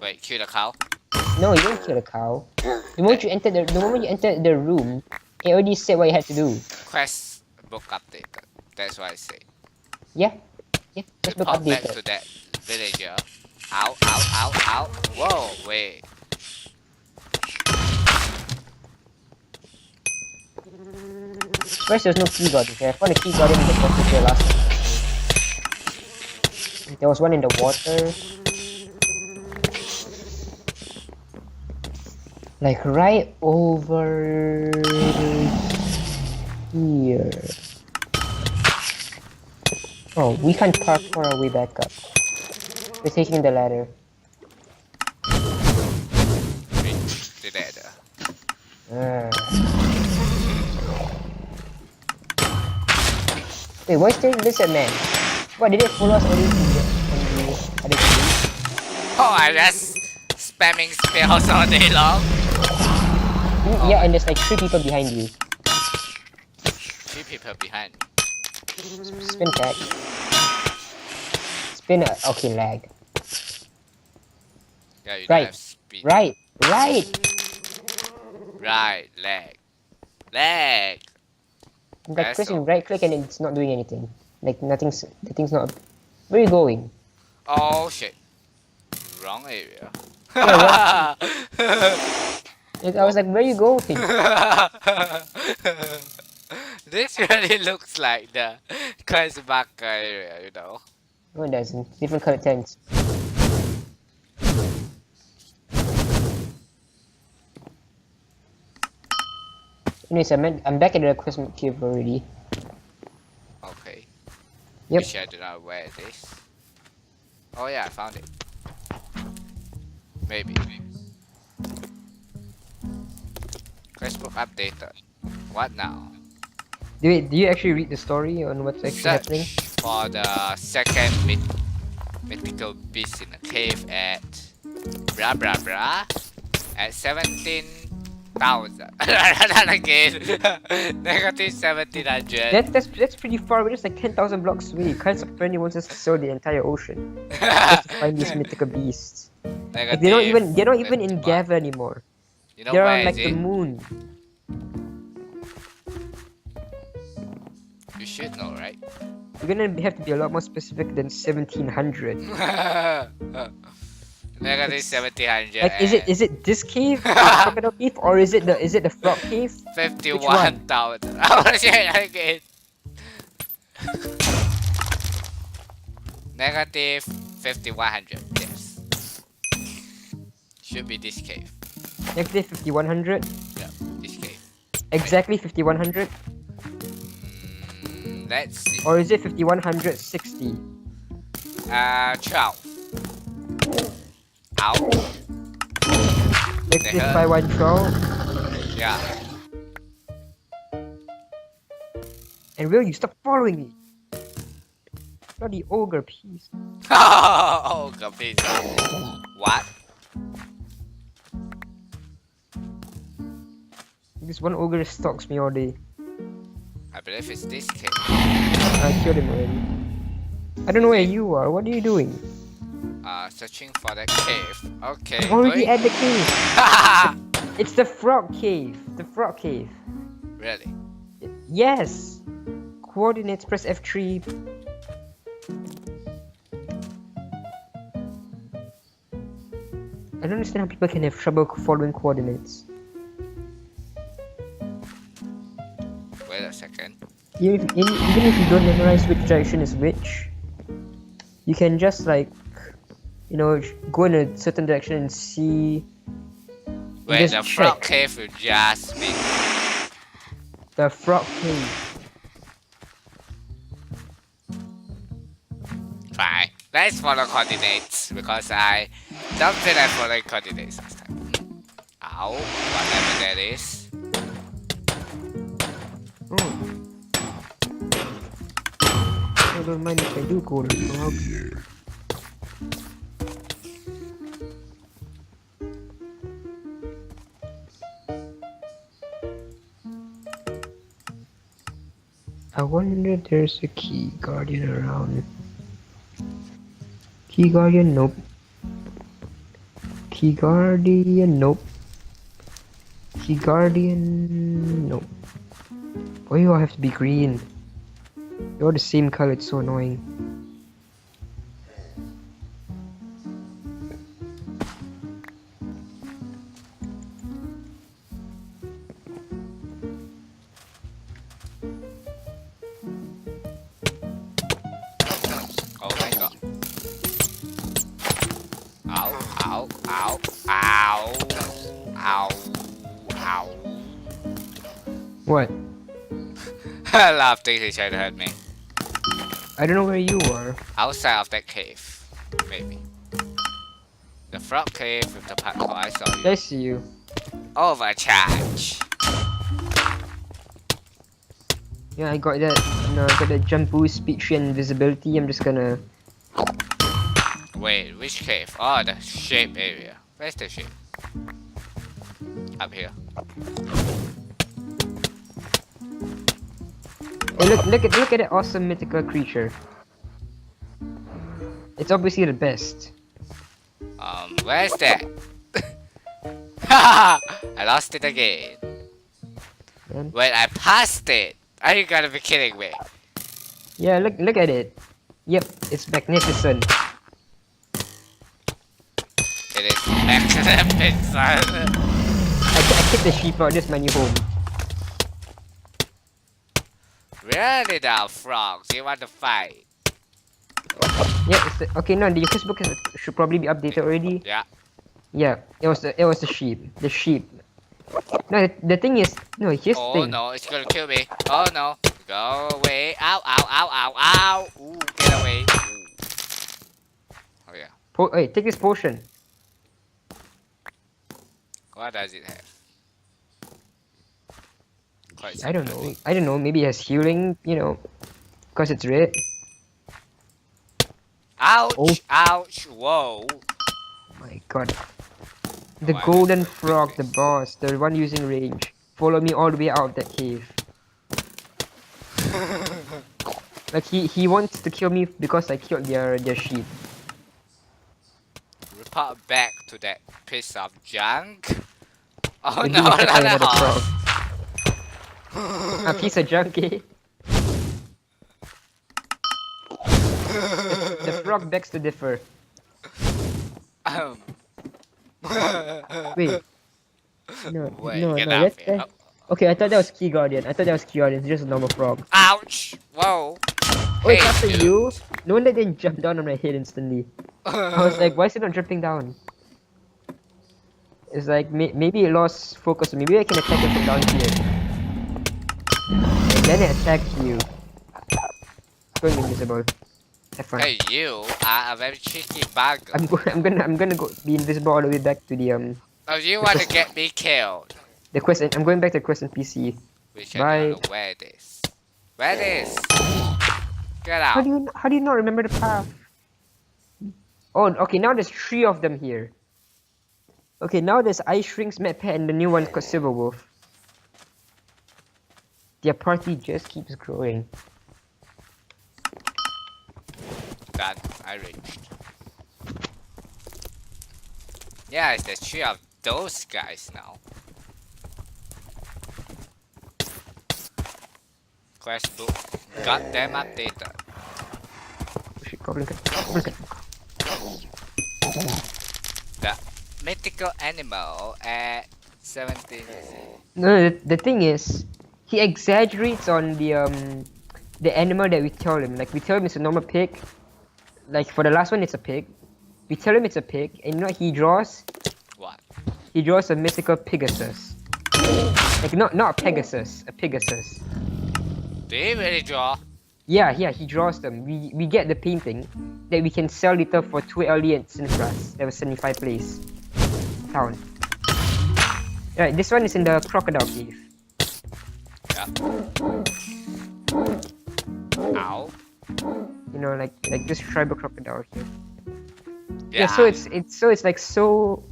Wait, kill the cow? No, you don't kill the cow. The moment you entered the room, it already said what you had to do. Quest book updated. That's what I say. Yeah. Yeah, just book Report back updated. to that villager. Ow, ow, ow, ow. Whoa, wait. First, there's no key guardian here. I found a key guardian in the water here last time. There was one in the water. Like right over here. Oh, we can't parkour our way back up. We're taking the ladder. Reach the ladder. Wait, where's the lizard man? What, did it follow us already on the other team? Oh, I just spamming spells all day long. Yeah, and there's like 3 people behind you. 3 people behind me. Spin tag. Spin, okay, lag. Yeah, you don't Right, have speed. right. Right, lag. Lag! I'm like That's pressing all. right click and it's not doing anything. Like the thing's not. Where are you going? Oh shit. Wrong area. Yeah, I was like, where are you going? This really looks like the Kreisbach area, you know. No, it doesn't. Different colored tents. Anyways, I'm back at the Christmas cave already. Okay. Yep. Wish I do not wear this. Oh yeah, I found it. Maybe. Facebook updated. What now? Do you actually read the story on what's actually happening? Search for the second mythical beast in a cave at blah blah blah at 17,000. Not again. Negative 1,700. That's pretty far away. It's like 10,000 blocks away. Kinds of friendly wants us to sail the entire ocean just to find these mythical beasts. Like, they're not even in Gava anymore. You know They're where on like is the it? moon. You should know, right? You're gonna have to be a lot more specific than 1,700. Negative 1,700. Like, is it this cave, the crocodile cave, or is it the frog cave? 51,000. I wanna say it again. Negative 5,100. Yes. Should be this cave. Negative 5,100. Yeah, this cave. Exactly 5,100. Let's see. Or is it 5,160? 12. Ow. Negative by 112. Yeah. And will you stop following me? Bloody ogre piece. Oh, complete. What? This one ogre stalks me all day. I believe it's this cave. I killed him already. I don't know where you are. What are you doing? Searching for the cave. Okay. I'm already going- at the cave. It's the frog cave. The frog cave. Really? Yes. Coordinates. Press F3. I don't understand how people can have trouble following coordinates. Wait a second. Even if you don't memorize which direction is which, you can just like, you know, go in a certain direction and see. Wait, just the frog check. cave will just be. The frog cave. Fine. Let's follow coordinates because I don't feel like following coordinates last time. Ow, whatever that is. Oh. I don't mind if I do go to the frog. I wonder if there's a key guardian around. Key guardian? Nope. Key Guardian, nope. Key Guardian, nope. Why do I have to be green? You're the same color, it's so annoying. Oh my god. Ow, ow, ow, ow, ow, ow. What? I love things he tried to hurt me. I don't know where you are. Outside of that cave, maybe. The frog cave with the parkour, I saw you. I see you. Overcharge. Yeah, I got that. No, I got that jump boost, speed 3 and invisibility. I'm just gonna... Wait, which cave? Oh, the shape area. Where's the shape? Up here. Hey, look at that awesome mythical creature. It's obviously the best. Where's that? I lost it again. Man. Wait, I passed it. Are you gonna be kidding me? Yeah, look at it. Yep, it's magnificent. It is magnificent, son. I kicked the sheep out. This is my new home. Really now, frogs? You want to fight? Yeah, okay. No, the Facebook should probably be updated already. Yeah. Yeah, it was the sheep. The sheep. No, the thing is, no. Here's the Oh thing. no, it's gonna kill me. Oh no. Go away. Ow, ow, ow, ow, ow. Ooh, get away. Ooh. Oh yeah. Hey, take this potion. What does it have? Quite I don't know. something. I don't know. Maybe it has healing. You know, because it's red. Ouch! Oh. Ouch! Whoa! My God. The Why golden is it frog, like the this? boss, the one using range. Follow me all the way out of that cave. Like he wants to kill me because I killed their sheep. Report back to that piece of junk. Oh Maybe no, we should find not a another horse. A piece of junk, eh? The frog begs to differ. Wait. No, Wait, no, get no. out That's here. that. Okay, I thought that was Key Guardian. I thought that was Key Guardian. It's just a normal frog. Ouch! Whoa! Oh, it's Hey, after dude. you. No wonder they didn't jump down on my head instantly. I was like, why is it not jumping down? It's like maybe it lost focus. Maybe I can attack it from down here. And then it attacks you. It's going invisible. Have fun. Hey, you are a very cheeky bug. I'm gonna go be invisible all the way back to the Oh, you want to get me killed? the quest. I'm going back to quest and PC. Which I Bye. don't know where this. Where this? Get How out. do you not remember the path? Oh, okay. Now there's 3 of them here. Okay, now there's Ice Shrink's Mad Pet and the new one called Silver Wolf. Their party just keeps growing. Done. I reached. Yeah, there's 3 of those guys now. Quest book. Got them updated. Oh shit, goblin cat. Goblin cat. The mythical animal at 17. No, the thing is, he exaggerates on the animal that we tell him. Like we tell him it's a normal pig. Like for the last one, it's a pig. We tell him it's a pig, and you know what he draws? What? He draws a mythical Pegasus. Like not a Pegasus, a Pegasus. Do you really draw? Yeah, he draws them. We get the painting that we can sell later for 2 LD at Sinfras. That was 75 place. Town. Right, this one is in the crocodile cave. Yeah. Ow. You know, like this tribal crocodile here. Yeah. Yeah, so it's like so